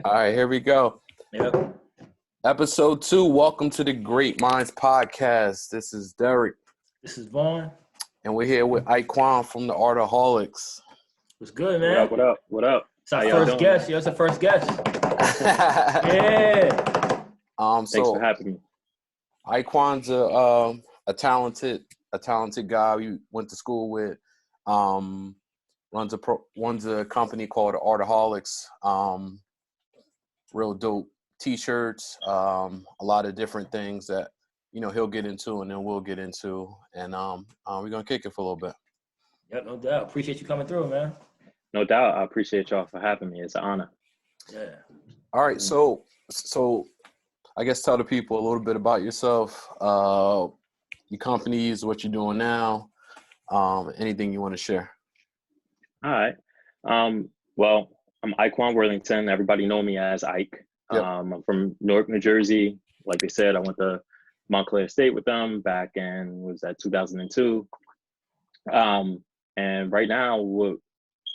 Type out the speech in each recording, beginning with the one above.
All right, here we go. Yep. Episode 2, welcome to the Great Minds Podcast. This is Derrick. This is Vaughn. And we're here with Iquan from the Artoholiks. What's good, man? What up? It's our first guest. Yo, it's our first guest. Yeah. Thanks for having me. Iquan's a talented guy we went to school with. Runs a company called Artoholiks. Real dope T-shirts, a lot of different things that he'll get into and then we'll get into, and we're gonna kick it for a little bit. Yep, no doubt. Appreciate you coming through, man. No doubt. I appreciate y'all for having me. It's an honor. Yeah. All right, so I guess tell the people a little bit about yourself, your companies, what you're doing now, anything you want to share. All right. Well, I'm Iquan Worthington. Everybody know me as Ike. Yep. I'm from Newark, New Jersey. Like they said, I went to Montclair State with them back in 2002. And right now,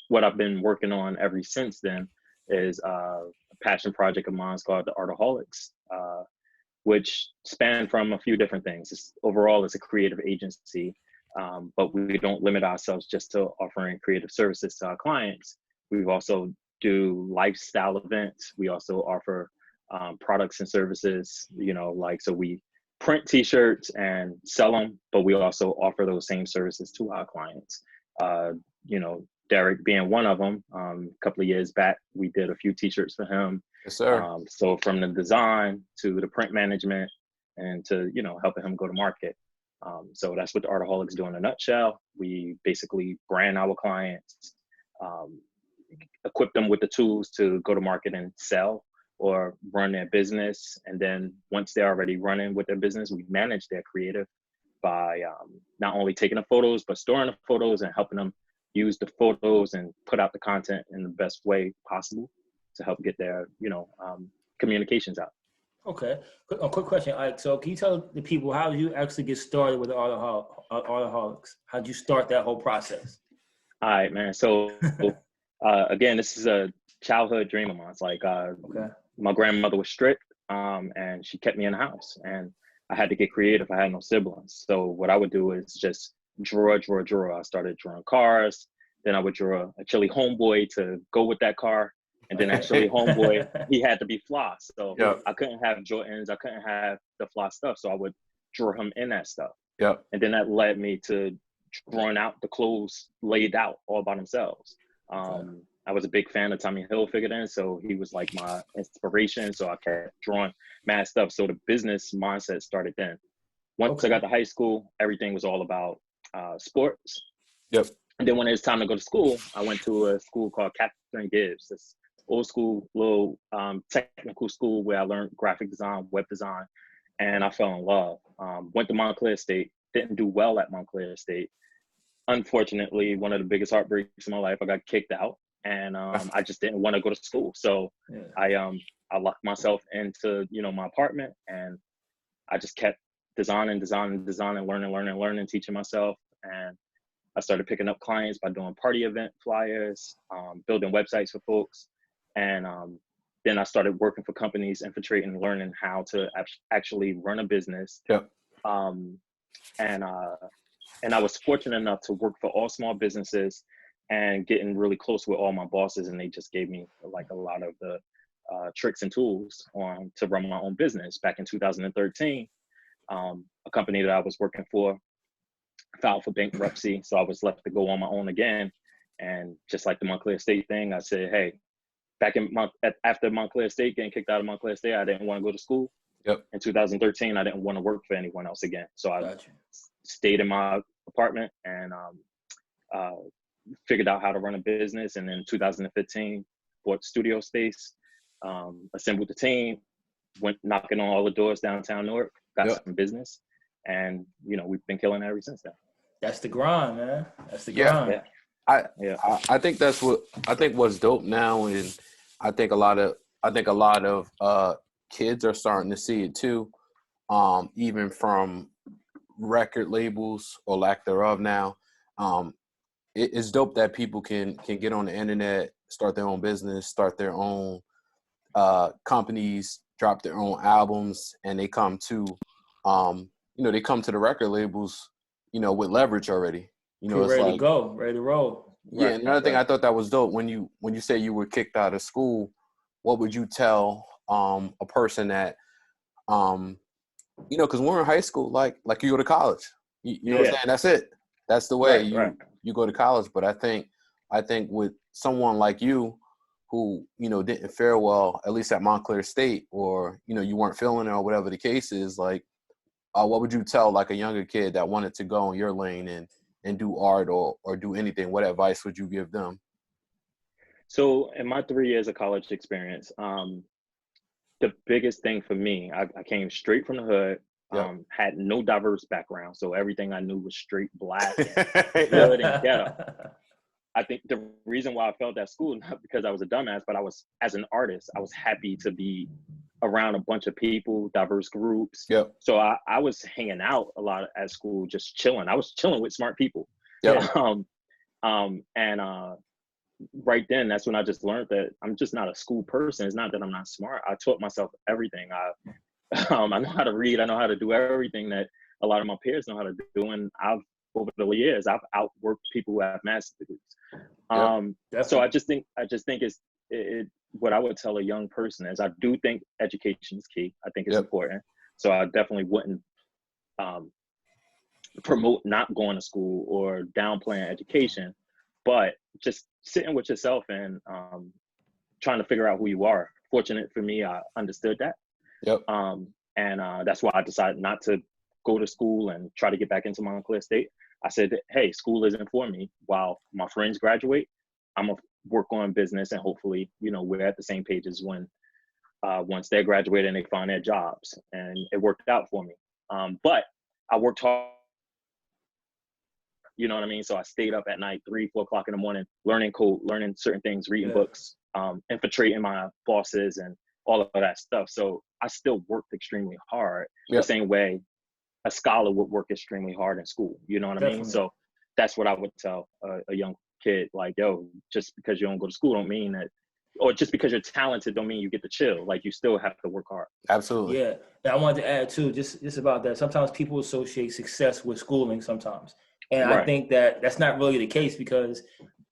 what I've been working on ever since then is a passion project of mine called the Artoholiks, which span from a few different things. Overall, it's a creative agency, but we don't limit ourselves just to offering creative services to our clients. We've also do lifestyle events. We also offer products and services, so we print T-shirts and sell them, but we also offer those same services to our clients. Derrick being one of them. A couple of years back, we did a few T-shirts for him. Yes, sir. So from the design to the print management and to, helping him go to market. So that's what the Artoholiks do in a nutshell. We basically brand our clients, equip them with the tools to go to market and sell or run their business. And then once they're already running with their business, we manage their creative by not only taking the photos, but storing the photos and helping them use the photos and put out the content in the best way possible to help get their, communications out. Okay. A quick question, Ike. So can you tell the people how you actually get started with the Artoholiks? How'd you start that whole process? All right, man. So again, this is a childhood dream of mine. It's like my grandmother was strict, and she kept me in the house, and I had to get creative. I had no siblings, so what I would do is just draw. I started drawing cars. Then I would draw a chilly homeboy to go with that car, and then that chilly homeboy, he had to be fly. So Yep. I couldn't have Jordans. I couldn't have the fly stuff. So I would draw him in that stuff. Yep. And then that led me to drawing out the clothes laid out all by themselves. I was a big fan of Tommy Hilfiger, so he was like my inspiration. So I kept drawing mad stuff. So the business mindset started then. Once I got to high school, everything was all about sports. Yep. And then when it was time to go to school, I went to a school called Catherine Gibbs, this old school little technical school where I learned graphic design, web design, and I fell in love. Went to Montclair State, didn't do well at Montclair State. Unfortunately, one of the biggest heartbreaks in my life, I got kicked out, and I just didn't want to go to school. So I locked myself into my apartment, and I just kept designing, learning, teaching myself, and I started picking up clients by doing party event flyers, building websites for folks, and then I started working for companies, infiltrating, learning how to actually run a business. Yep. And I was fortunate enough to work for all small businesses and getting really close with all my bosses, and they just gave me like a lot of the tricks and tools to run my own business. Back in 2013, a company that I was working for filed for bankruptcy, so I was left to go on my own again. And just like the Montclair State thing, I said, hey, after Montclair State, getting kicked out of Montclair State, I didn't want to go to school. Yep. In 2013, I didn't want to work for anyone else again. So I stayed in my apartment and figured out how to run a business. And in 2015, bought studio space, assembled the team, went knocking on all the doors downtown Newark, got some business. And, we've been killing it ever since then. That's the grind, man. That's the grind. Yeah. I think what's dope now, and I think a lot of kids are starting to see it too, even from record labels or lack thereof now. It's dope that people can get on the internet, start their own business, start their own companies drop their own albums and they come to, they come to the record labels, with leverage already. It's ready like, to go, ready to roll. Yeah, and another thing I thought that was dope, when you say you were kicked out of school, what would you tell a person that, because when we're in high school, like you go to college, you know what I'm saying? That's it. That's the way you go to college. But I think with someone like you, who didn't fare well, at least at Montclair State, or you weren't feeling it, or whatever the case is, like, what would you tell like a younger kid that wanted to go in your lane and do art or do anything? What advice would you give them? So in my 3 years of college experience, the biggest thing for me, I came straight from the hood, had no diverse background. So everything I knew was straight Black and hood and ghetto. I think the reason why I felt at school, not because I was a dumbass, but as an artist, I was happy to be around a bunch of people, diverse groups. Yep. So I was hanging out a lot at school, just chilling. I was chilling with smart people. Yep. Right then, that's when I just learned that I'm just not a school person. It's not that I'm not smart. I taught myself everything. I know how to read. I know how to do everything that a lot of my peers know how to do. And over the years, I've outworked people who have master's degrees. So I just think it's what I would tell a young person is, I do think education is key. I think it's important. So I definitely wouldn't promote not going to school or downplaying education, but just sitting with yourself and trying to figure out who you are. Fortunate for me, I understood that. And that's why I decided not to go to school and try to get back into Montclair State. I said, hey, school isn't for me. While my friends graduate, I'm gonna work on business, and hopefully, we're at the same pages when once they graduate and they find their jobs. And it worked out for me. But I worked hard. You know what I mean? So I stayed up at night, 3, 4 o'clock in the morning, learning code, learning certain things, reading books, infiltrating my bosses and all of that stuff. So I still worked extremely hard the same way a scholar would work extremely hard in school. You know what I mean? So that's what I would tell a young kid, like, yo, just because you don't go to school don't mean that, or just because you're talented don't mean you get to chill. Like, you still have to work hard. Absolutely. Yeah. And I wanted to add too, just about that. Sometimes people associate success with schooling sometimes. And I think that that's not really the case, because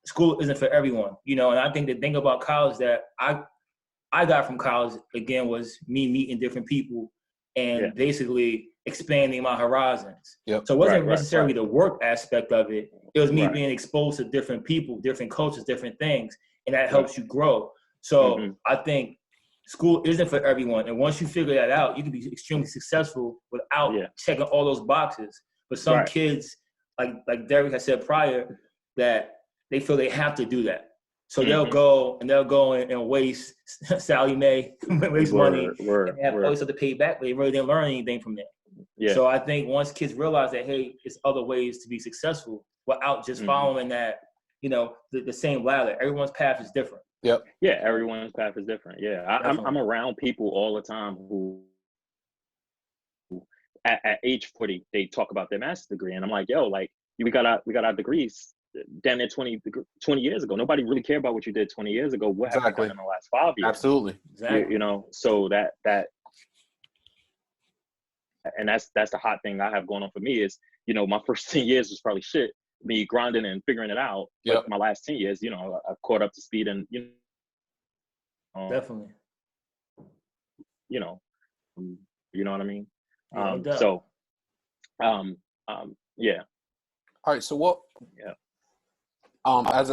school isn't for everyone, and I think the thing about college that I got from college, again, was me meeting different people and basically expanding my horizons. So it wasn't necessarily the work aspect of it. It was me being exposed to different people, different cultures, different things, and that helps you grow. So I think school isn't for everyone. And once you figure that out, you can be extremely successful without checking all those boxes. But some kids, like Derrick had said prior, that they feel they have to do that. So they'll go and waste Sally Mae, waste money, and have always have to pay back, but they really didn't learn anything from that. So I think once kids realize that, hey, there's other ways to be successful without just following that, the same ladder. Everyone's path is different. Yeah, everyone's path is different. Yeah, I'm around people all the time who at age 40, they talk about their master's degree, and I'm like, yo, like, we got our degrees damn near 20 years ago. Nobody really cared about what you did 20 years ago. What have you done in the last 5 years? Absolutely. Exactly. So that and that's the hot thing I have going on for me is, my first 10 years was probably shit, me grinding and figuring it out. But my last 10 years, I've caught up to speed, and definitely. You know what I mean? Yeah. All right. So what? As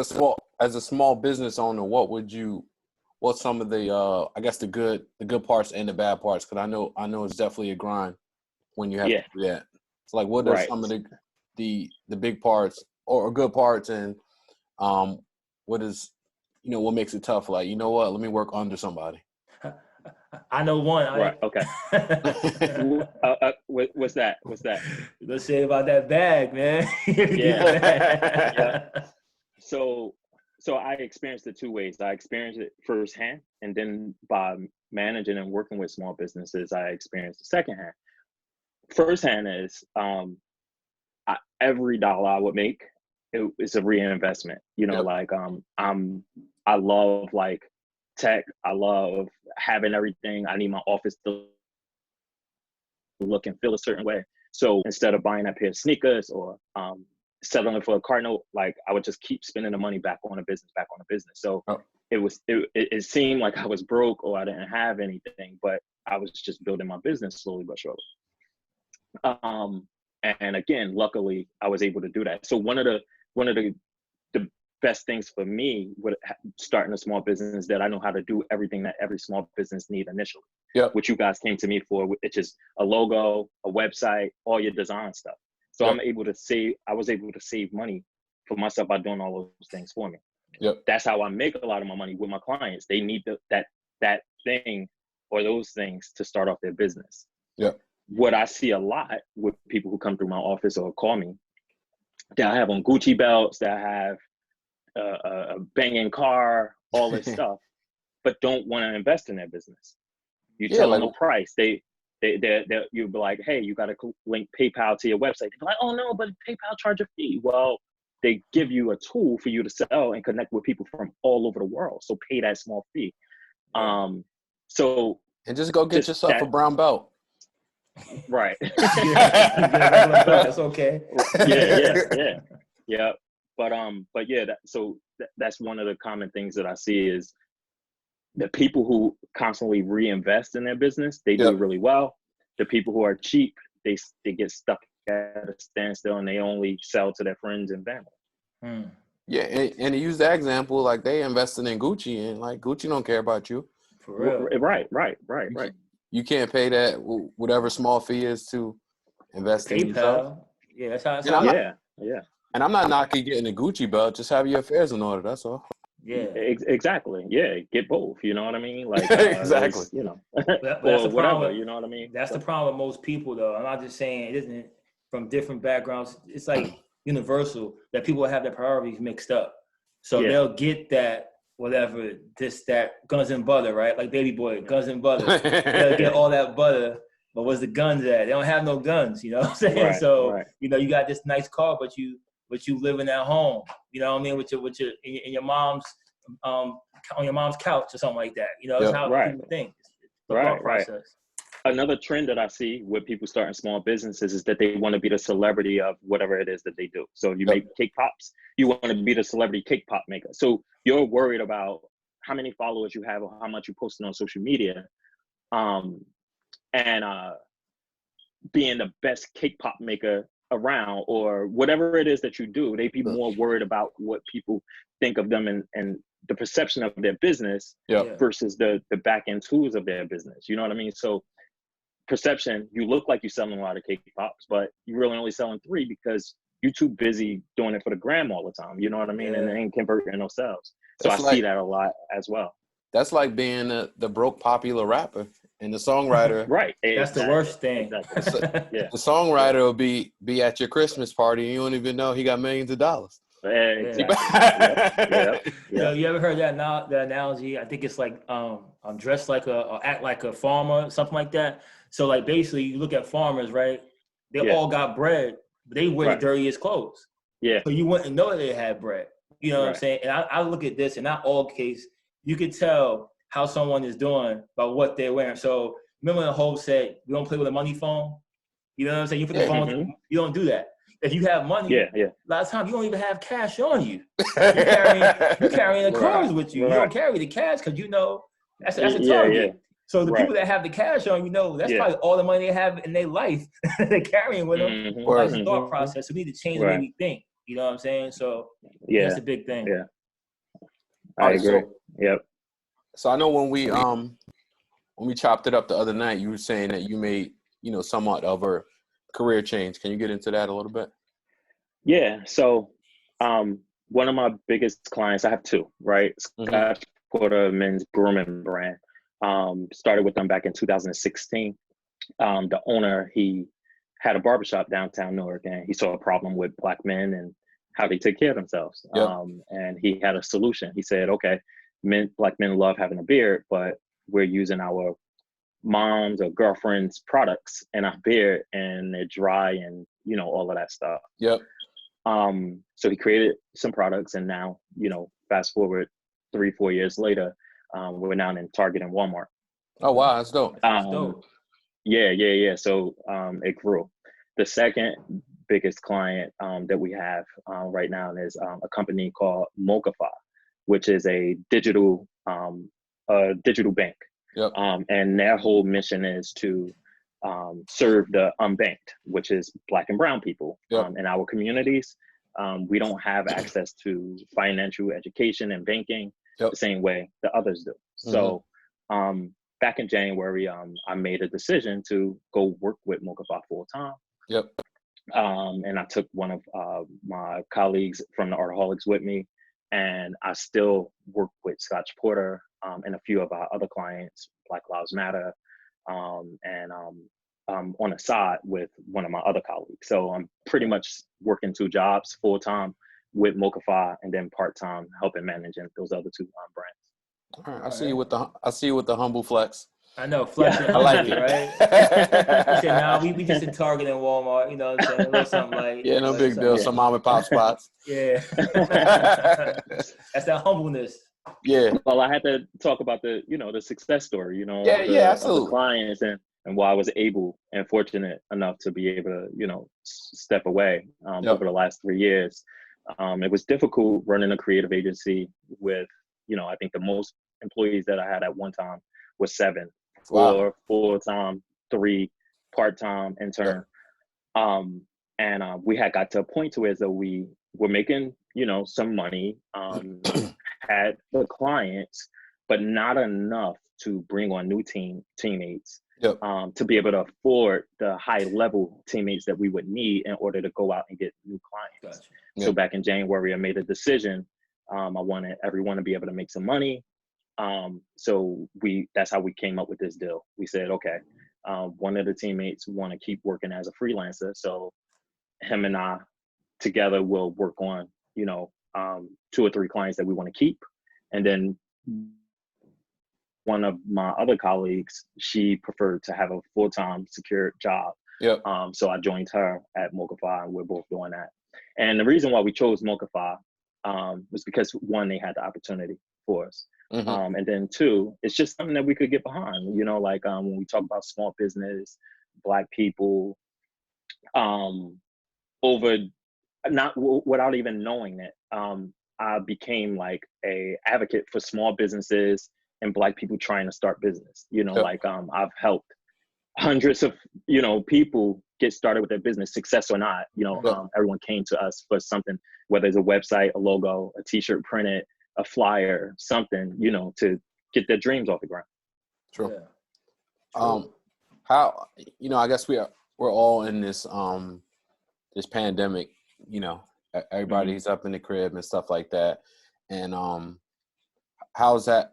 a small business owner, what's some of the I guess the good parts and the bad parts? Because I know it's definitely a grind when you have to do that. So like, what are some of the big parts or good parts, and what is what makes it tough? Like, let me work under somebody. I know one. Right. Okay. What's that? Let's say about that bag, man. So I experienced it two ways. I experienced it firsthand, and then by managing and working with small businesses, I experienced it secondhand. Firsthand is every dollar I would make, it's a reinvestment. Like I love like tech. I love having everything. I need my office to look and feel a certain way. So instead of buying that pair of sneakers or settling for a car note, like I would just keep spending the money back on a business. So it seemed like I was broke or I didn't have anything, but I was just building my business slowly but surely. And again, luckily I was able to do that. So one of the best things for me with starting a small business is that I know how to do everything that every small business need initially. Yeah. Which you guys came to me for. It's just a logo, a website, all your design stuff. So I was able to save money for myself by doing all those things for me. Yep. That's how I make a lot of my money with my clients. They need that thing or those things to start off their business. Yep. What I see a lot with people who come through my office or call me, that I have on Gucci belts, that I have a banging car, all this stuff, but don't want to invest in their business. You tell them a price. You'll be like, hey, you got to link PayPal to your website. They're like, oh no, but PayPal charge a fee. Well, they give you a tool for you to sell and connect with people from all over the world. So pay that small fee. And just go get yourself a brown belt. Right. That's okay. Yeah. But yeah, that's one of the common things that I see is the people who constantly reinvest in their business, they do really well. The people who are cheap, they get stuck at a standstill and they only sell to their friends and family. Yeah, and to use that example, like they invested in Gucci and like Gucci don't care about you. For real. Right. You can't pay that whatever small fee is to invest in yourself. Yeah, that's how it's. Yeah. And I'm not knocking getting a Gucci belt. Just have your affairs in order. That's all. Yeah. Exactly. Yeah. Get both. You know what I mean? Like exactly. You know, that's or whatever. You know what I mean? That's the problem with most people, though. I'm not just saying it isn't from different backgrounds. It's like universal that people have their priorities mixed up. So they'll get that whatever that guns and butter, right? Like Baby Boy, guns and butter. They'll get all that butter. But where's the guns at? They don't have no guns. You know what I'm saying? Right, so you got this nice car, but you living at home, you know what I mean, with your in your mom's on your mom's couch or something like that. You know, it's how people think. It's the thought process. Another trend that I see with people starting small businesses is that they want to be the celebrity of whatever it is that they do. So you make cake pops, you want to be the celebrity cake pop maker. So you're worried about how many followers you have or how much you posting on social media, and being the best cake pop maker around or whatever it is that you do. They'd be more worried about what people think of them and the perception of their business versus the back end tools of their business. You know what I mean? So perception, you look like you're selling a lot of cake pops, but you're really only selling 3 because you're too busy doing it for the gram all the time. You know what I mean? And they ain't converting no sales. So I see that a lot as well. That's like being the broke popular rapper and the songwriter. Right. That's the worst thing. Exactly. The songwriter will be at your Christmas party and you don't even know he got millions of dollars. Exactly. You ever heard that analogy? I think it's like I'm dressed like or act like a farmer, something like that. So like basically you look at farmers, right? They all got bread, but they wear the dirtiest clothes. Yeah. So you wouldn't know they had bread. You know what I'm saying? And I look at this, and not all case, you could tell how someone is doing by what they're wearing. So remember when Hov said, "You don't play with a money phone." You know what I'm saying? You put the phone. You don't do that. If you have money, a lot of times you don't even have cash on you. You're carrying the clothes with you. You don't carry the cash because you know that's a target. So the people that have the cash on, that's probably all the money they have in their life. They're carrying with them. That's the thought process. So we need to change the way we think. You know what I'm saying? So that's a big thing. Yeah, I agree. So I know when we chopped it up the other night, you were saying that you made somewhat of a career change. Can you get into that a little bit? Yeah. So one of my biggest clients, I have 2, right? Scotch Porter men's grooming brand. Started with them back in 2016. The owner, he had a barbershop downtown Newark, and he saw a problem with Black men and how they take care of themselves. And he had a solution. He said, okay, Black men love having a beard, but we're using our mom's or girlfriend's products in our beard and they're dry and, all of that stuff. So he created some products, and now, fast forward 3-4 years later, We're now in Target and Walmart. Oh wow, that's dope. That's dope. Yeah. So it grew. The second biggest client that we have right now is a company called Mochify, which is a digital bank. Yep. And their whole mission is to serve the unbanked, which is Black and brown people. Yep. In our communities. We don't have access to financial education and banking the same way the others do. So back in January, I made a decision to go work with Mochify full time. Yep. And I took one of my colleagues from the Artoholiks with me, and I still work with Scotch Porter and a few of our other clients, Black Lives Matter, and on the side with one of my other colleagues. So I'm pretty much working 2 jobs full time with Mochify, and then part time helping managing those other 2 brands. All right, I see you with the humble flex. I know, flexing, I like it, right? He said, "Nah, we just in Target and Walmart, you know what I'm saying? A little something like." Yeah, no big deal. Some mom and pop spots. Yeah, that's that humbleness. Yeah. Well, I had to talk about the success story, absolutely. of the clients and why I was able and fortunate enough to be able to, step away over the last 3 years. It was difficult running a creative agency with, I think the most employees that I had at one time was 7, 4 full-time, 3 part-time intern. And we had got to a point to where so we were making, some money, had the clients, but not enough to bring on new teammates. Yep. To be able to afford the high level teammates that we would need in order to go out and get new clients. Gotcha. So back in January, I made a decision. I wanted everyone to be able to make some money. So that's how we came up with this deal. We said, okay, one of the teammates want to keep working as a freelancer. So him and I together will work on, 2 or 3 clients that we want to keep. And then one of my other colleagues, she preferred to have a full-time secure job. Yep. So I joined her at Mochify, and we're both doing that. And the reason why we chose Mochify was because 1, they had the opportunity for us. And then 2, it's just something that we could get behind, when we talk about small business, Black people, without even knowing it, I became like a advocate for small businesses and Black people trying to start business. I've helped hundreds of, people get started with their business, success or not. Everyone came to us for something, whether it's a website, a logo, a t-shirt printed, a flyer, something, to get their dreams off the ground. True. Yeah. How, I guess we're all in this this pandemic, everybody's up in the crib and stuff like that. And how's that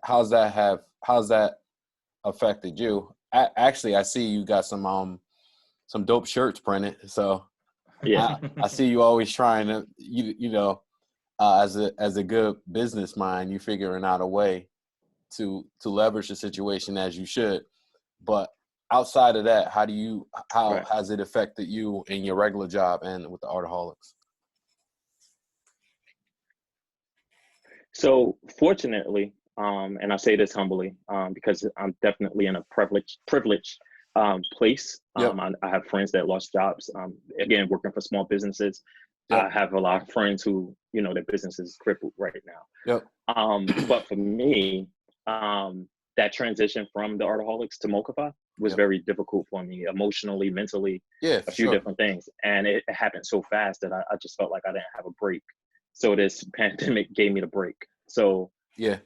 affected you? Actually, I see you got some dope shirts printed. So yeah, I see you always trying to, as a good business mind, you figuring out a way to leverage the situation as you should. But outside of that, how has it affected you in your regular job and with the Artoholiks? So fortunately, and I say this humbly, because I'm definitely in a privileged place. Yep. I have friends that lost jobs. Again, working for small businesses. Yep. I have a lot of friends who, their business is crippled right now. Yep. But for me, that transition from the Artoholiks to Mochify was very difficult for me, emotionally, mentally, a few different things. And it happened so fast that I just felt like I didn't have a break. So this pandemic gave me the break. So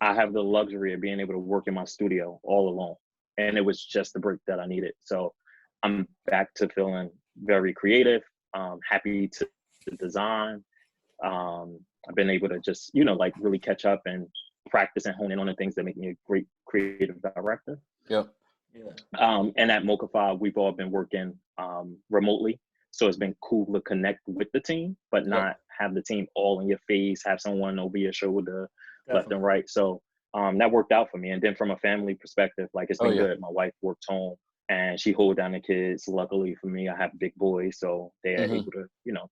I have the luxury of being able to work in my studio all alone. And it was just the break that I needed. So I'm back to feeling very creative, happy to design. I've been able to just, really catch up and practice and hone in on the things that make me a great creative director. Yep. Yeah. And at Mochify, we've all been working remotely. So it's been cool to connect with the team, but not have the team all in your face, have someone over your shoulder, left and right. So that worked out for me. And then from a family perspective, it's been good. My wife worked home and she hold down the kids. Luckily for me, I have big boys, so they are able to,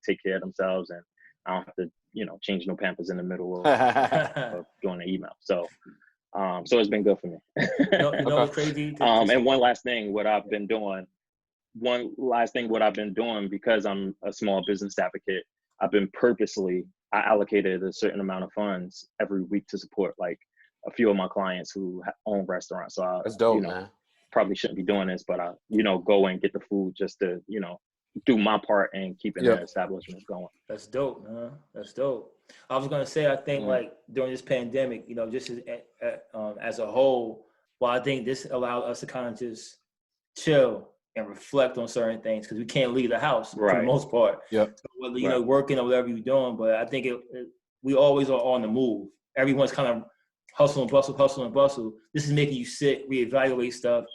take care of themselves, and I don't have to, change no Pampers in the middle of doing an email. So So it's been good for me. You know what's crazy? And one last thing, what I've been doing, because I'm a small business advocate, I allocated a certain amount of funds every week to support like a few of my clients who own restaurants. So That's dope, you know, man. probably shouldn't be doing this, but I, go and get the food just to, do my part in keeping that establishment going. That's dope, man. That's dope. I was gonna say, I think like during this pandemic, just as a whole, well, I think this allowed us to kind of just chill and reflect on certain things because we can't leave the house for the most part. Yeah. So whether working or whatever you're doing, but I think we always are on the move. Everyone's kind of hustle and bustle. This is making you sit, reevaluate stuff,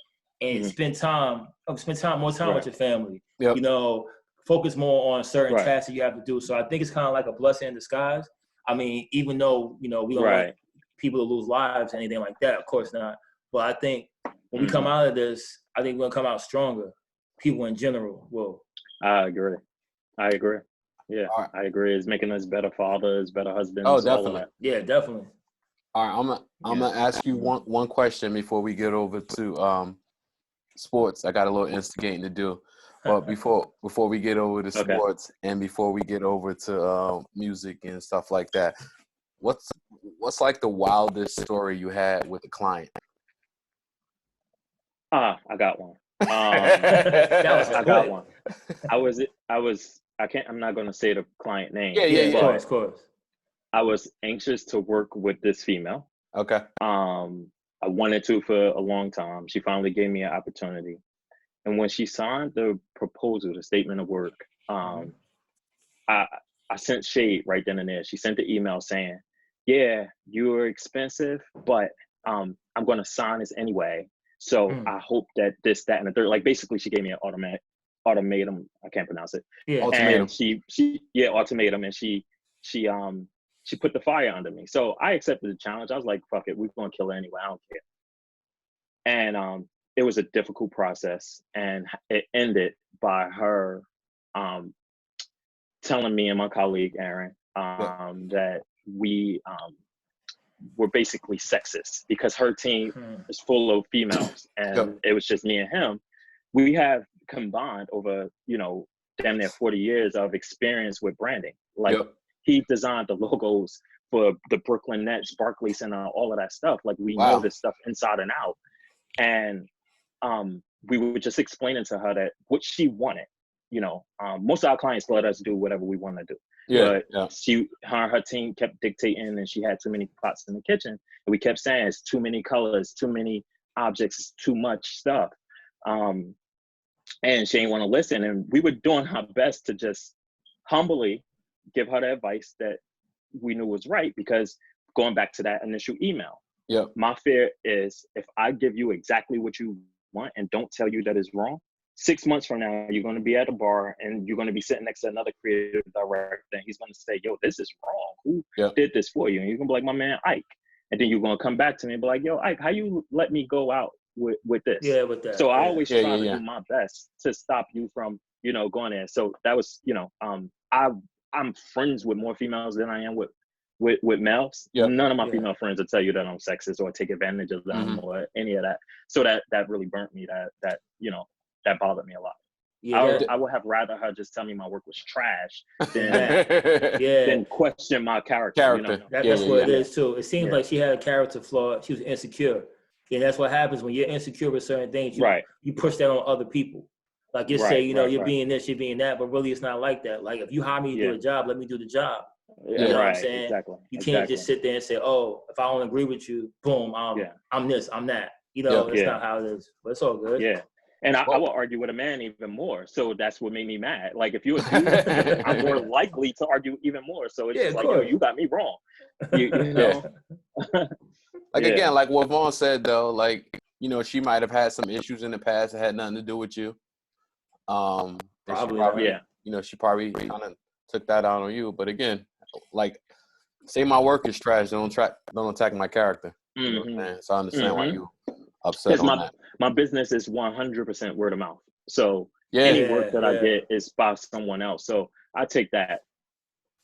and spend more time with your family. Yep. Focus more on certain tasks that you have to do. So I think it's kind of like a blessing in disguise. I mean, even though we don't want people to lose lives, anything like that, of course not. But I think when we come out of this, I think we're gonna come out stronger. People in general will. I agree. Yeah, I agree. It's making us better fathers, better husbands. Oh, definitely. All of that. Yeah, definitely. All right, I'm gonna ask you one question before we get over to sports. I got a little instigating to do, but before we get over to sports and before we get over to music and stuff like that, what's like the wildest story you had with a client? I got one. I got one. I'm not gonna say the client name. Yeah, of course. I was anxious to work with this female. Okay. I wanted to for a long time. She finally gave me an opportunity. And when she signed the proposal, the statement of work, I sent shade right then and there. She sent the email saying, yeah, you're expensive, but I'm going to sign this anyway. So I hope that this, that, and the third, like basically she gave me an ultimatum. I can't pronounce it. Yeah. Ultimatum. And ultimatum. And she put the fire under me. So I accepted the challenge. I was like, fuck it, we're going to kill her anyway. I don't care. And it was a difficult process. And it ended by her telling me and my colleague, Aaron, that we were basically sexist because her team is full of females and it was just me and him. We have combined over, damn near 40 years of experience with branding. Like, he designed the logos for the Brooklyn Nets, Barclays, and all of that stuff. Like, we know this stuff inside and out. And we were just explaining to her that what she wanted, most of our clients let us do whatever we want to do. But her team kept dictating, and she had too many pots in the kitchen. And we kept saying it's too many colors, too many objects, too much stuff. And she didn't want to listen. And we were doing our best to just humbly give her the advice that we knew was right, because going back to that initial email, my fear is if I give you exactly what you want and don't tell you that it's wrong, 6 months from now, you're going to be at a bar and you're going to be sitting next to another creative director and he's going to say, yo, this is wrong. Who did this for you? And you're going to be like, my man, Ike. And then you're going to come back to me and be like, yo, Ike, how you let me go out with this? Yeah, with that. So I always try to do my best to stop you from, going there. So that was, I'm friends with more females than I am with males. None of my female friends will tell you that I'm sexist or take advantage of them or any of that. So that really burnt me. That that bothered me a lot. I would have rather her just tell me my work was trash than question my character. That's what it is too. It seems like she had a character flaw. She was insecure, and that's what happens when you're insecure with certain things. You push that on other people. Like you say, you're being this, you're being that, but really it's not like that. Like if you hire me to do a job, let me do the job. You know what I'm saying? Exactly. You can't just sit there and say, oh, if I don't agree with you, boom, I'm this, I'm that. That's not how it is. But it's all good. Yeah. And I will argue with a man even more. So that's what made me mad. Like if you're a dude, I'm more likely to argue even more. So it's just like, yo, you got me wrong. You know? Again, like what Vaughn said though, like, she might have had some issues in the past that had nothing to do with you. She probably kind of took that out on you. But again, like, say my work is trash, don't attack my character. You know what I'm saying? So I understand why you upset on that. My business is 100% word of mouth. So any work that I get is by someone else. So I take that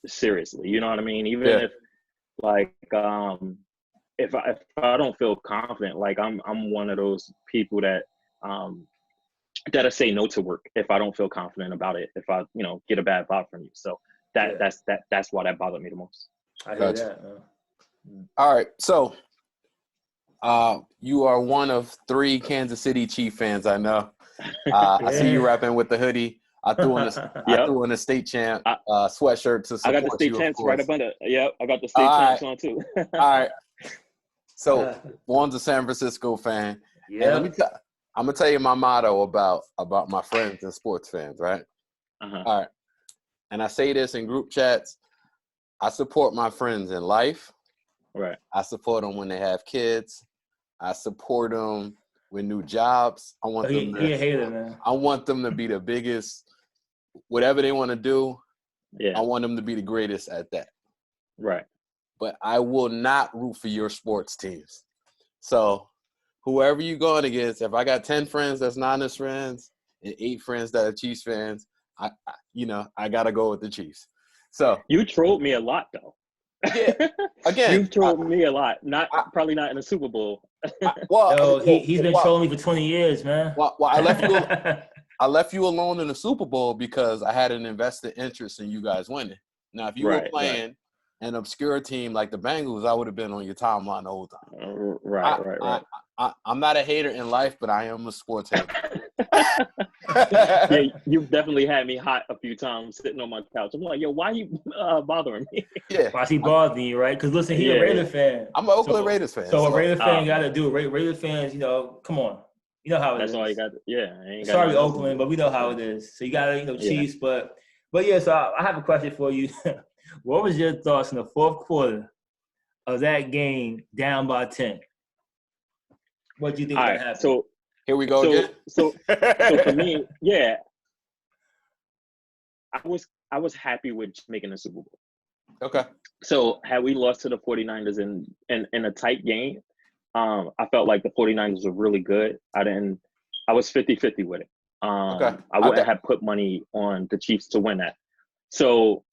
seriously. You know what I mean? Even if like if I don't feel confident, like I'm one of those people that I say no to work if I don't feel confident about it. If I get a bad vibe from you, so that's why that bothered me the most. I hear that. All right, so you are one of 3 Kansas City Chief fans I know. I see you rapping with the hoodie. I threw in a state champ sweatshirt to support you. I got the state champs right up under. Yep, I got the state champs on too. All right. So Juan's a San Francisco fan. Yeah. And I'm gonna tell you my motto about my friends and sports fans, right? All right. And I say this in group chats. I support my friends in life. Right. I support them when they have kids. I support them with new jobs. I want them he a hater, man. I want them to be the biggest. Whatever they want to do, I want them to be the greatest at that. Right. But I will not root for your sports teams. So whoever you're going against, if I got 10 friends that's Niners fans and 8 friends that are Chiefs fans, I got to go with the Chiefs. So you trolled me a lot, though. Yeah. Again, you trolled me a lot. Probably not in the Super Bowl. He's been trolling me for 20 years, man. Well, I left you alone in the Super Bowl because I had an invested interest in you guys winning. Now, if you were playing an obscure team like the Bengals, I would have been on your timeline the whole time. Right. I'm not a hater in life, but I am a sports hater. Yeah, you've definitely had me hot a few times sitting on my couch. I'm like, yo, why are you bothering me? Yeah. Why is he bothering you, right? Because listen, he's a Raider fan. I'm an Oakland Raiders fan. So a Raider fan got to do it. Raider fans, come on. You know how it is. That's all you got. Sorry, Oakland, but we know how it is. So you got to, Chiefs. But yeah, so I have a question for you. What was your thoughts in the fourth quarter of that game down by 10? What do you think was going to happen? So here we go again. So for me, I was happy with making the Super Bowl. Okay. So had we lost to the 49ers in a tight game, I felt like the 49ers were really good. I was 50-50 with it. Okay. I wouldn't have put money on the Chiefs to win that. So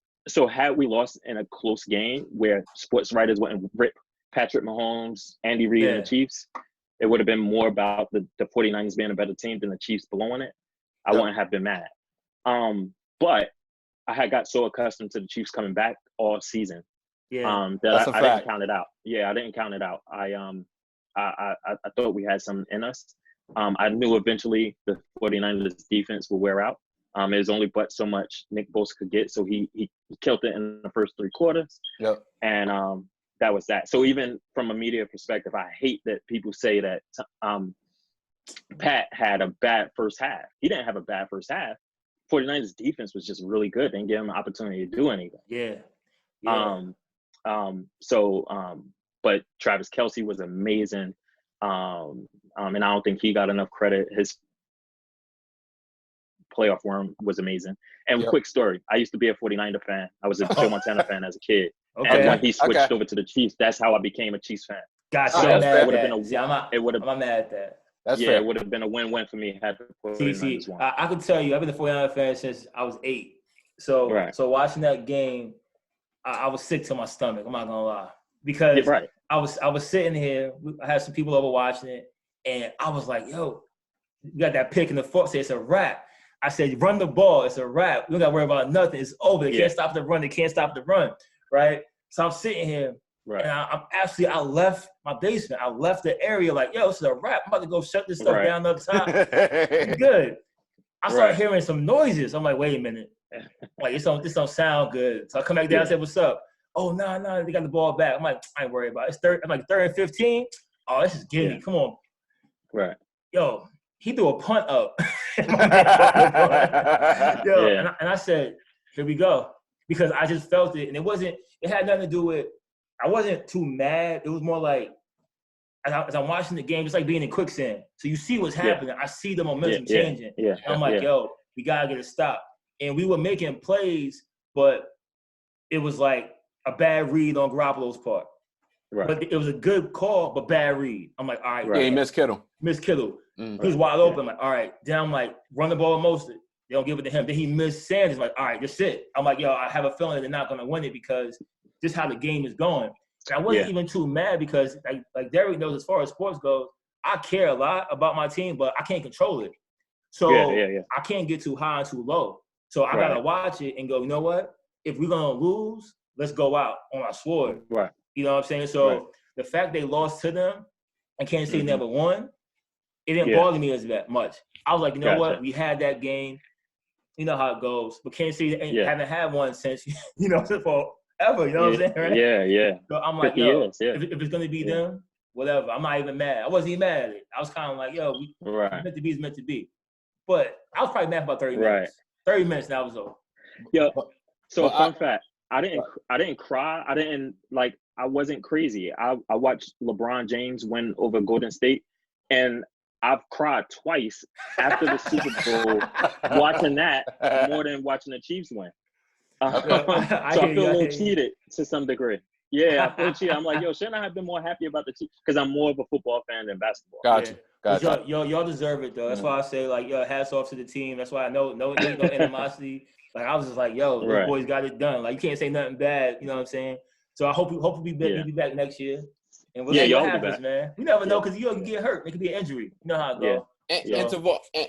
had we lost in a close game where sports writers went and ripped Patrick Mahomes, Andy Reid, and the Chiefs, it would have been more about the 49ers being a better team than the Chiefs blowing it. I wouldn't have been mad. But I had got so accustomed to the Chiefs coming back all season that I didn't count it out. Yeah, I didn't count it out. I thought we had something in us. I knew eventually the 49ers defense would wear out. There's only but so much Nick Bosa could get, so he killed it in the first 3 quarters. Yep. And that was that. So even from a media perspective, I hate that people say that Pat had a bad first half. He didn't have a bad first half. 49ers defense was just really good. They didn't give him an opportunity to do anything. Yeah. But Travis Kelce was amazing. And I don't think he got enough credit. His playoff run was amazing. And quick story, I used to be a 49er fan. I was a Joe Montana fan as a kid. Okay. And when he switched over to the Chiefs, that's how I became a Chiefs fan. Gotcha. So I'm not mad at that. It would have been a win-win for me had the 49ers won. I can tell you, I've been a 49er fan since I was 8. So watching that game, I was sick to my stomach. I'm not gonna lie, because I was sitting here. I had some people over watching it, and I was like, "Yo, you got that pick in the fourth. Say it's a wrap." I said, "Run the ball. It's a wrap. We don't got to worry about nothing. It's over. They can't stop the run. They can't stop the run." Right. So I'm sitting here, and I left my basement. I left the area like, "Yo, this is a wrap. I'm about to go shut this stuff down up top." Good. I started hearing some noises. I'm like, "Wait a minute." Like, this don't sound good. So I come back down and say, "What's up?" "Oh, no, they got the ball back." I'm like, "I ain't worried about it. It's third." I'm like, 3rd and 15. Oh, this is gimme. Come on. Right. Yo, he threw a punt up. And I said, "Here we go." Because I just felt it. And it had nothing to do with, I wasn't too mad. It was more like, as I'm watching the game, it's like being in quicksand. So you see what's happening. I see the momentum changing. And I'm like, yo, we got to get a stop. And we were making plays, but it was like a bad read on Garoppolo's part. Right. But it was a good call, but bad read. I'm like, all right. Yeah, he missed Kittle. He was wide open. I'm like, all right. Then I'm like, run the ball mostly. They don't give it to him. Then he missed Sanders. Like, all right, that's it. I'm like, yo, I have a feeling they're not going to win it because just how the game is going. And I wasn't even too mad because, like Derrick knows, as far as sports goes, I care a lot about my team, but I can't control it. So I can't get too high and too low. So I gotta watch it and go, you know what? If we're gonna lose, let's go out on our sword. Right. You know what I'm saying? So the fact they lost to them and Kansas City never won, it didn't bother me as much. I was like, you know what? We had that game. You know how it goes. But Kansas City haven't had one since, you know, forever. You know what I'm saying? Right? Yeah. So I'm like, yo, if it's going to be them, whatever. I'm not even mad. I wasn't even mad at it. I was kind of like, yo, meant to be is meant to be. But I was probably mad for about 30 minutes. 30 minutes, that was over. Yo, so fun fact. I didn't cry. I wasn't crazy. I watched LeBron James win over Golden State, and I've cried twice after the Super Bowl watching that more than watching the Chiefs win. So I feel a little cheated to some degree. Yeah, I feel cheated. I'm like, yo, shouldn't I have been more happy about the Chiefs? Because I'm more of a football fan than basketball. Gotcha. Y'all deserve it, though. That's why I say, like, yo, hats off to the team. That's why I know no animosity. Like, I was just like, yo, those boys got it done. Like, you can't say nothing bad. You know what I'm saying? So I hope we be back next year. And we'll see what happens, man. You never know because you can get hurt. It could be an injury. You know how it goes.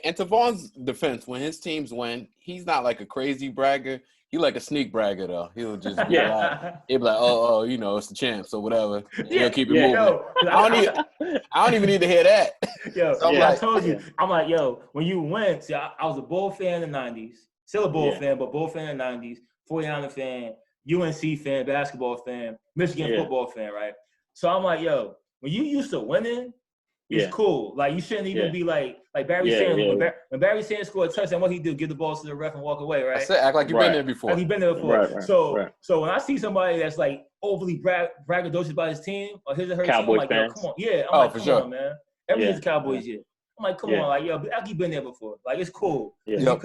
And to Vaughn's defense, when his teams win, he's not like a crazy bragger. He like a sneak bragger though. He'll just be he'll be like, oh, you know, it's the champs or whatever. He'll keep it moving. Yo, I don't even need to hear that. Yo, so I told you. I'm like, yo, when you win, see, I was a Bull fan in the 90s. Still a Bull fan, but Bull fan in the 90s. 49er fan, UNC fan, basketball fan, Michigan football fan, right? So I'm like, yo, when you used to winning, it's cool. Like, you shouldn't even be like Barry Sanders. When Barry Sanders scored a touchdown, what he do? Give the ball to the ref and walk away, right? I said, act like you've been there before. Like he's been there before. So when I see somebody that's like overly braggadocious about his team or his or her Cowboys team, I'm like, yo, come on. Yeah, I'm like, come on, man. Everything's a Cowboys year. I'm like, come on, like, yo, I keep been there before. Like, it's cool. You know,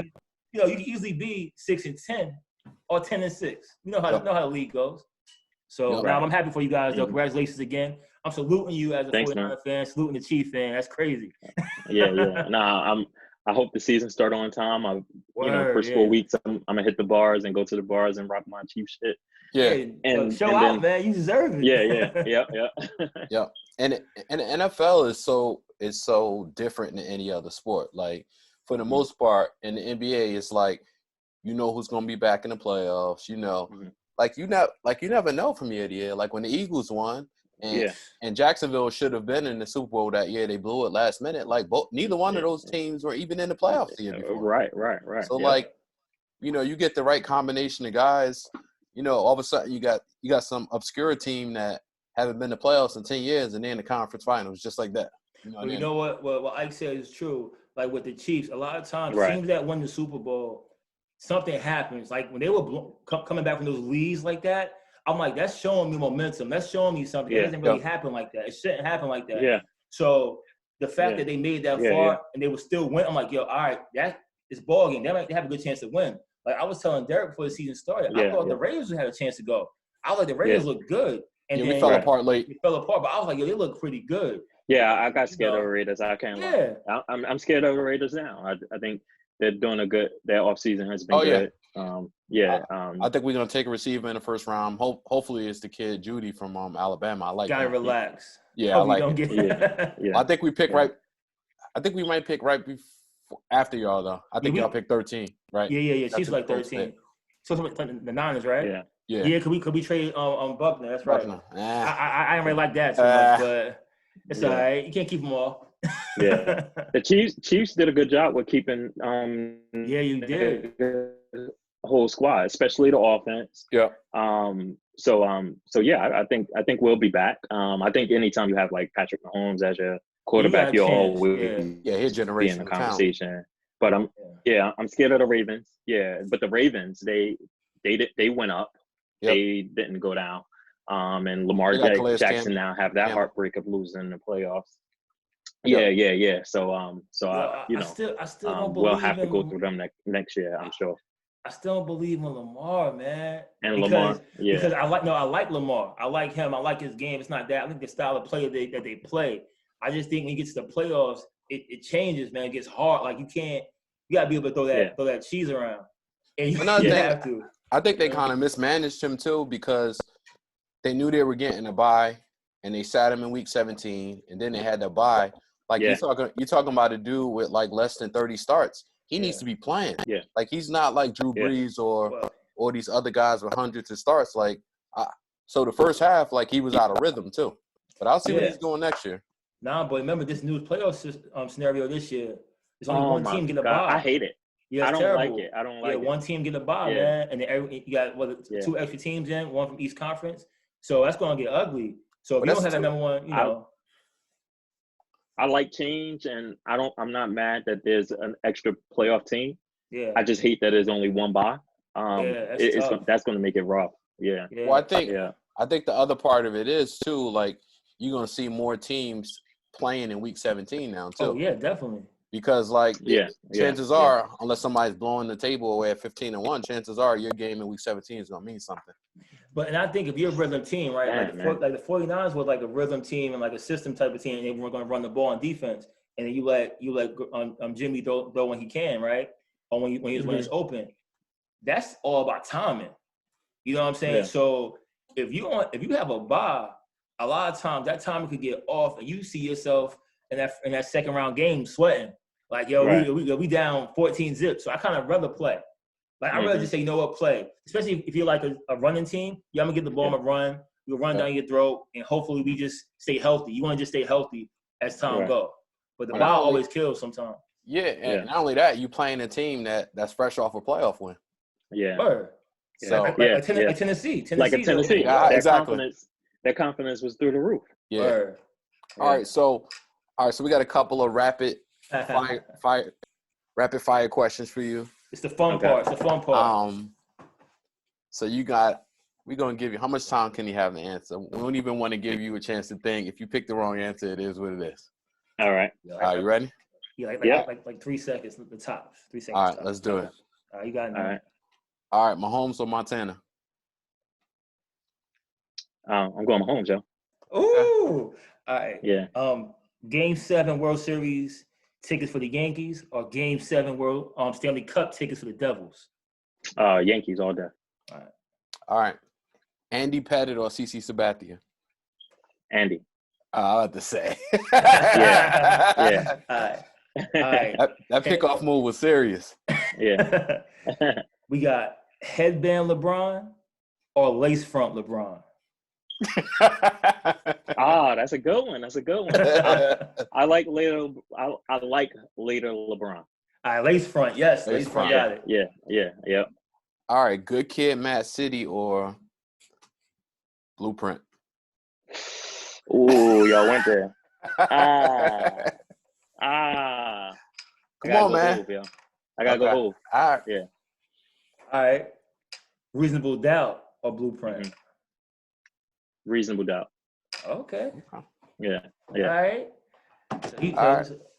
you can easily be 6-10 or 10-6. You know how the league goes. So now I'm happy for you guys, though. Congratulations again. I'm saluting you as a 49er fan, saluting the Chief fan. That's crazy. Nah, I hope the season start on time. First 4 weeks, I'm gonna hit the bars and go to the bars and rock my Chief shit. Yeah, and show out, then, man. You deserve it. Yeah. And the NFL is so different than any other sport. Like, for the most part, in the NBA, it's like, you know who's gonna be back in the playoffs. You know, like you never know from year to year. Like when the Eagles won. And Jacksonville should have been in the Super Bowl that year. They blew it last minute. Like neither one of those teams were even in the playoffs the year before. Right. So like, you know, you get the right combination of guys. You know, all of a sudden you got some obscure team that haven't been to playoffs in 10 years, and they're in the conference finals just like that. You know what? What Ike said is true. Like with the Chiefs, a lot of times teams that win the Super Bowl, something happens. Like when they were coming back from those leads like that. I'm like, that's showing me momentum. That's showing me something. It doesn't really happen like that. It shouldn't happen like that. Yeah. So the fact that they made that far and they would still win, I'm like, yo, all right, it's ball game. They have a good chance to win. Like I was telling Derrick before the season started, I thought the Raiders had a chance to go. I was like, the Raiders look good. And then we fell apart late. We fell apart, but I was like, yo, they look pretty good. Yeah, I got scared of the Raiders. I can't lie. I'm scared of the Raiders now. I think they're doing their offseason has been good. I think we're gonna take a receiver in the first round. Hopefully, it's the kid Judy from Alabama. I like. Gotta relax. Yeah, I like. I think we pick right. I think we might pick right before after y'all though. I think y'all pick 13, right? Yeah. She's like 13. So the Niners, right? Yeah. Could we trade Buckner? That's right. Buckner. I don't really like that too much, but it's all right. You can't keep them all. The Chiefs did a good job with keeping. You did. Whole squad, especially the offense. So I think we'll be back. I think anytime you have like Patrick Mahomes as your quarterback, you'll always his generation be in the conversation. But I'm scared of the Ravens. But the Ravens, they went up. They didn't go down. And Lamar Jackson now have that heartbreak of losing in the playoffs. So I still don't believe we'll have to go through them next year, I'm sure. I still don't believe in Lamar, man. Lamar, because I like Lamar. I like him. I like his game. It's not that. I think the style of play that they play. I just think when he gets to the playoffs, it changes, man. It gets hard. Like you gotta be able to throw that cheese around. And you have to. I think they kind of mismanaged him too because they knew they were getting a bye, and they sat him in week 17, and then they had to bye. Like you're talking about a dude with like less than 30 starts. He needs to be playing. Yeah. Like he's not like Drew Brees or these other guys with hundreds of starts. Like, so the first half, like he was out of rhythm too. But I'll see what he's doing next year. Nah, but remember this new playoff scenario this year. There's only one team get a bye. I hate it. Yeah, I don't terrible. like it. I don't like it. One team get a bye, man, and then you got two extra teams in, one from each conference. So that's going to get ugly. So if you don't have that number one, you know. I like change, and I'm not mad that there's an extra playoff team. Yeah. I just hate that there's only one bye. That's going to make it rough. Yeah. Well, I think the other part of it is too, like you're going to see more teams playing in week 17 now too. Oh yeah, definitely. Because chances are, unless somebody's blowing the table away at 15-1, chances are your game in week 17 is going to mean something. But I think if you're a rhythm team, right? Like the 49ers were like a rhythm team and like a system type of team, and they were going to run the ball on defense, and then you let Jimmy throw when he can, right? Or when it's open. That's all about timing. You know what I'm saying? Yeah. So if you have a bye, a lot of times that timing could get off, and you see yourself in that second round game sweating. Like, we down 14 zips. So I kind of rather play. Like, I'd rather just say, you know what, play. Especially if you're like a running team, I'm going to get the ball and run. You'll run down your throat, and hopefully we just stay healthy. You want to just stay healthy as time goes. But the ball always kills sometimes. Yeah, and not only that, you playing a team that's fresh off a playoff win. Yeah. So, like Tennessee. Like a Tennessee. Exactly. Their confidence was through the roof. Yeah. All right, so we got a couple of rapid fire questions for you. It's the fun part. It's the fun part. So we're gonna give you, how much time can you have to answer? We don't even want to give you a chance to think. If you pick the wrong answer, it is what it is. All right. Are you ready? Yeah, like 3 seconds, the top. 3 seconds. All right, let's do it. All right, you got it. All right, Mahomes or Montana? I'm going Mahomes, yo. Ooh. All right. Yeah. Game 7 World Series tickets for the Yankees, or Game 7 World Stanley Cup tickets for the Devils? Yankees all day. All right. Andy Pettit or CC Sabathia? Andy. I'll have to say. Yeah. All right. That pickoff move was serious. Yeah. We got headband LeBron or lace front LeBron? That's a good one. I like later. I like later LeBron. All right, lace front. Yes, lace front. Got it. Yeah. All right, Good Kid, Mad City or Blueprint? Ooh, y'all went there. Come on, man. I gotta go home. All right. Yeah. All right. Reasonable Doubt or Blueprint? Mm-hmm. Reasonable Doubt. Okay. Yeah. All right. So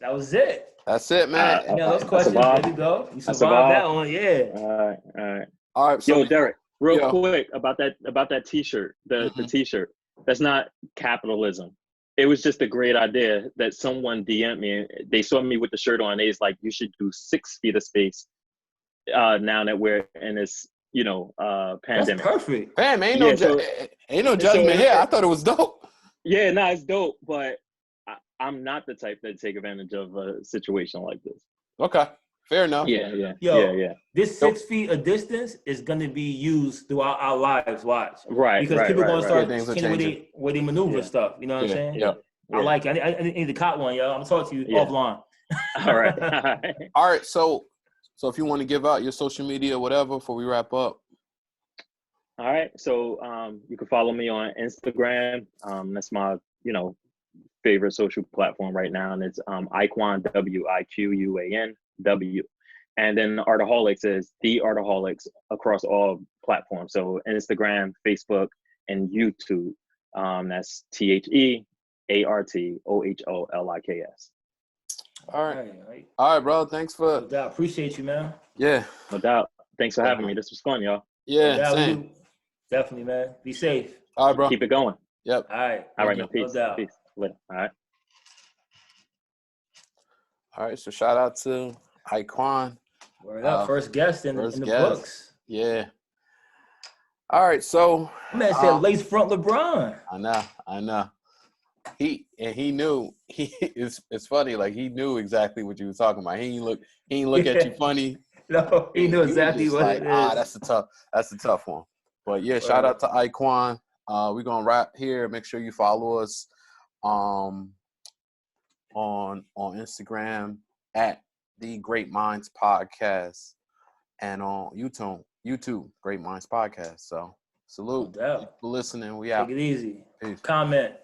that was it. That's it, man. Those questions. There you go. You survived that one. Yeah. All right. So, Derrick, real quick about that T-shirt, the T-shirt. That's not capitalism. It was just a great idea that someone DM'd me. They saw me with the shirt on. They's like, you should do 6 feet of space. Now that we're in this, pandemic. That's perfect. Fam, ain't no judgment here. I thought it was dope. Yeah, it's dope, but I'm not the type that take advantage of a situation like this. Okay, fair enough. Yeah. This 6 feet of distance is going to be used throughout our lives. Watch, right? Because people are going to start changing where they maneuver stuff. You know what I'm saying? Yeah. I like it. I need to cop one, yo. I'm gonna talk to you offline. All right. All right. So if you want to give out your social media, whatever, before we wrap up. All right. So you can follow me on Instagram. That's my favorite social platform right now, and it's Iquan, WIQUAN W. And then Artoholiks is the Artoholiks across all platforms. So Instagram, Facebook, and YouTube. That's TheArtoholiks. All right, bro. Thanks for. No doubt. Appreciate you, man. Yeah. No doubt. Thanks for having me. This was fun, y'all. Yeah. Same. Definitely, man. Be safe. All right, bro. Keep it going. Yep. All right. Man. Peace. No doubt. Peace. Later. All right. All right. So shout out to Iquan. Word up. First guest in the books. Yeah. All right, so Man said lace front LeBron. I know. He knew it's funny, like he knew exactly what you were talking about. He ain't look at you funny. No, he knew was exactly just what like, it is. that's a tough one. But yeah, shout out to Iquan. We're gonna wrap here. Make sure you follow us on Instagram at the Great Minds Podcast and on YouTube Great Minds Podcast. So salute. No doubt. Thanks for listening. We Take out. it easy. Peace. Comment.